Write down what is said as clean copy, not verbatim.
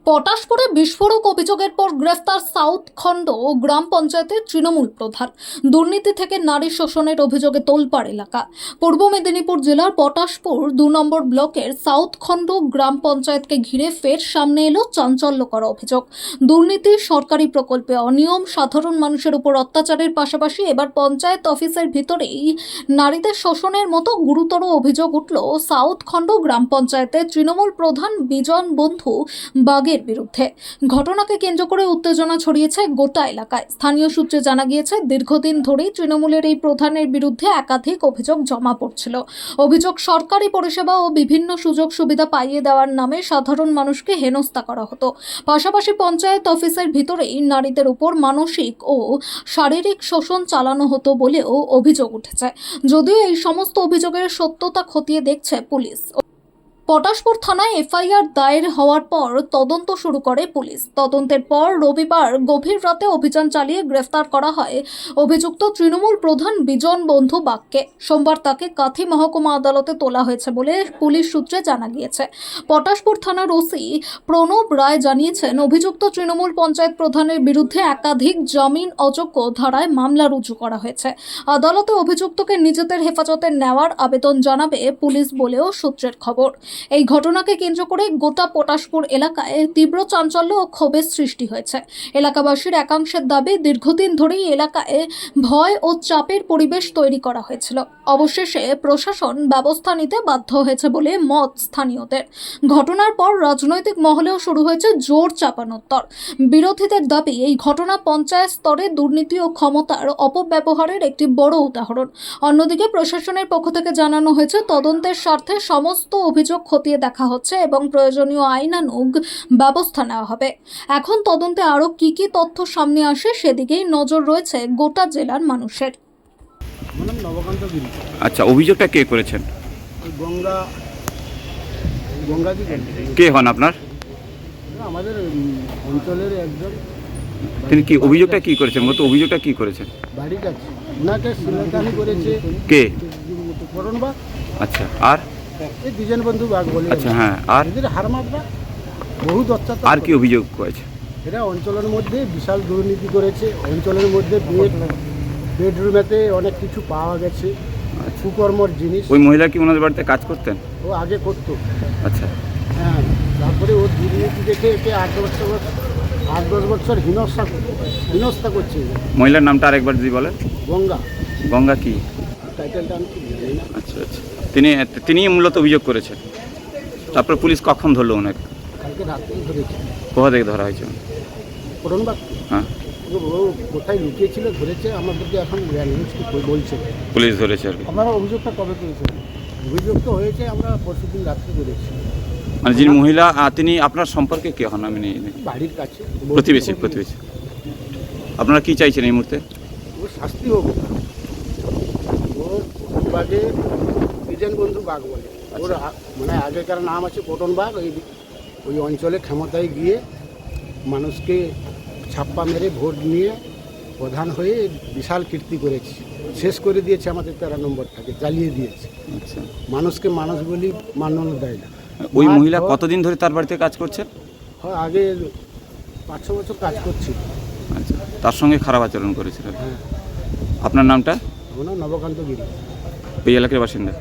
পটাশপুরে বিস্ফোরক অভিযোগের পর গ্রেফতার সাউথ খণ্ড গ্রাম পঞ্চায়েতের তৃণমূল প্রধান। দুর্নীতি থেকে নারী শোষণের অভিযোগে তোলপাড় এলাকা। পূর্ব মেদিনীপুর জেলার পটাশপুর ২ নম্বর ব্লকের সাউথ খণ্ড গ্রাম পঞ্চায়েতকে ঘিরে ফের সামনে এলো চাঞ্চল্যকর অভিযোগ। দুর্নীতি, সরকারি প্রকল্পে অনিয়ম, সাধারণ মানুষের উপর অত্যাচারের পাশাপাশি এবার পঞ্চায়েত অফিসের ভিতরেই নারীদের শোষণের মতো গুরুতর অভিযোগ উঠল সাউথ খণ্ড গ্রাম পঞ্চায়েতের তৃণমূল প্রধান বিজন বন্ধু বাগের বিরুদ্ধে। ঘটনাকে কেন্দ্র করে উত্তেজনা ছড়িয়েছে গোটা এলাকায়। স্থানীয় সূত্রে জানা গিয়েছে, দীর্ঘদিন ধরেই তৃণমূলের এই প্রধানের বিরুদ্ধে একাধিক অভিযোগ জমা পড়ছিল। অভিযোগ, সরকারি পরিষেবা ও বিভিন্ন সুযোগ সুবিধা পাইয়ে দেওয়ার নামে সাধারণ মানুষকে হেনস্থা করা হতো। পাশাপাশি পঞ্চায়েত অফিসের ভিতরেই নারীদের উপর মানসিক ও শারীরিক শোষণ চালানো হতো বলেও অভিযোগ উঠেছে। যদিও এই সমস্ত অভিযোগের সত্যতা খতিয়ে দেখছে পুলিশ। পটাশপুর থানায় এফআইআর দায়ের হওয়ার পর তদন্ত শুরু করে পুলিশ। তদন্তের পর রবিবার গভীর রাতে অভিযান চালিয়ে গ্রেফতার করা হয় অভিযুক্ত তৃণমূল প্রধান বিজন বন্ধু বাগকে। সোমবার তাকে কাথি মহকুমা আদালতে তোলা হয়েছে বলে পুলিশ সূত্রে জানা গিয়েছে। পটাশপুর থানার ওসি প্রণব রায় জানিয়েছেন, অভিযুক্ত তৃণমূল পঞ্চায়েত প্রধানের বিরুদ্ধে একাধিক জামিন অযোগ্য ধারায় মামলা রুজু করা হয়েছে। আদালতে অভিযুক্তকে নিজেদের হেফাজতে নেওয়ার আবেদন জানাবে পুলিশ বলেও সূত্রের খবর। এই ঘটনাকে কেন্দ্র করে গোটা পটাশপুর এলাকায় তীব্র চাঞ্চল্য ও ক্ষোভের সৃষ্টি হয়েছে। এলাকাবাসীর একাংশের দাবি, দীর্ঘদিন ধরেই এলাকায় ভয় ও চাপের পরিবেশ তৈরি করা হয়েছিল। অবশেষে প্রশাসন ব্যবস্থা নিতে বাধ্য হয়েছে বলে মত স্থানীয়দের। ঘটনার পর রাজনৈতিক মহলেও শুরু হয়েছে জোর চাপানোত্তর। বিরোধীদের দাবি, এই ঘটনা পঞ্চায়েত স্তরে দুর্নীতি ও ক্ষমতার অপব্যবহারের একটি বড় উদাহরণ। অন্যদিকে প্রশাসনের পক্ষ থেকে জানানো হয়েছে, তদন্তের স্বার্থে সমস্ত অভিযোগ খতিয়ে দেখা হচ্ছে এবং প্রয়োজনীয় আইনানুগ ব্যবস্থা নেওয়া হবে। এখন তদন্তে আরো কি তথ্য সামনে আসে সেদিকেই নজর রয়েছে গোটা জেলার মানুষের। আচ্ছা, অভিযোগটা কে করেছেন? কে হন আপনার? আমাদের অঞ্চলের একজন। তিনি কি অভিযোগটা কি করেছেন? মতো অভিযোগটা কি করেছেন? বাড়ির কাছে ওনাকে সিলেকানি করেছে। কে? করণ বাগ। আচ্ছা, আর এই বিজন বন্ধু বাগ বলে। আচ্ছা, হ্যাঁ, আর এদের হারমাত্রা বহুত অত্যাচার। আর কি অভিযোগ করেছে? এরা অঞ্চলের মধ্যে বিশাল দুর্নীতি করেছে। অঞ্চলের মধ্যে বেডরুমেতে অনেক কিছু পাওয়া গেছে, কুকর্মর জিনিস। ওই মহিলা কি ওনাদের বাড়িতে কাজ করতেন? ও আগে করতো। আচ্ছা, হ্যাঁ, তারপরে ও দুর্নীতি দেখে একে 8-10 বছর হেনস্থা করছে। মহিলার নামটা আরেকবার যদি বলেন। গঙ্গা। গঙ্গা কি? টাইটেলটা আমি কি জানি না। আচ্ছা আচ্ছা, তিনি মূলত অভিযোগ করেছেন। তারপর পুলিশ কখন ধরলো ওনাকে? কালকে রাত্রেই ধরেছে। কোথা থেকে ধরা হয়েছে? করণ বাগ। হ্যাঁ, ও কোথায় লুকিয়েছিল ধরেছে, আমাদেরকে এখন বলছে পুলিশ ধরেছে আর কি। আপনারা অভিযোগটা কবে করেছেন? অভিযোগ তো হয়েছে, আমরা পরশুদিন রাত্রে করেছি। মানে যিনি মহিলা, তিনি আপনার সম্পর্কে কে হন? আমি বাড়ির কাছে প্রতিবেশী। আপনারা কি চাইছেন এই মুহূর্তে? ওর শাস্তি হোক। ওর বাগে বিজন বন্ধু বাগ বলে। ওর মানে আগেকার নাম আছে পটন বাগ। ওই অঞ্চলে ক্ষমতায় গিয়ে মানুষকে ছাপ্পা মেরে ভোট নিয়ে প্রধান হয়ে বিশাল কীর্তি করেছে। শেষ করে দিয়েছে আমাদের 13 নম্বরটাকে, চালিয়ে দিয়েছে। আচ্ছা, মানুষকে মানুষ বলি মান্যতা দেয় না। ওই মহিলা কতদিন ধরে তার বাড়িতে কাজ করছেন? হয় আগে 5-6 বছর কাজ করছিল। আচ্ছা, তার সঙ্গে খারাপ আচরণ করেছিলেন। হ্যাঁ। আপনার নামটা? আমার নাম নবকান্ত গিরি। এই এলাকার বাসিন্দা।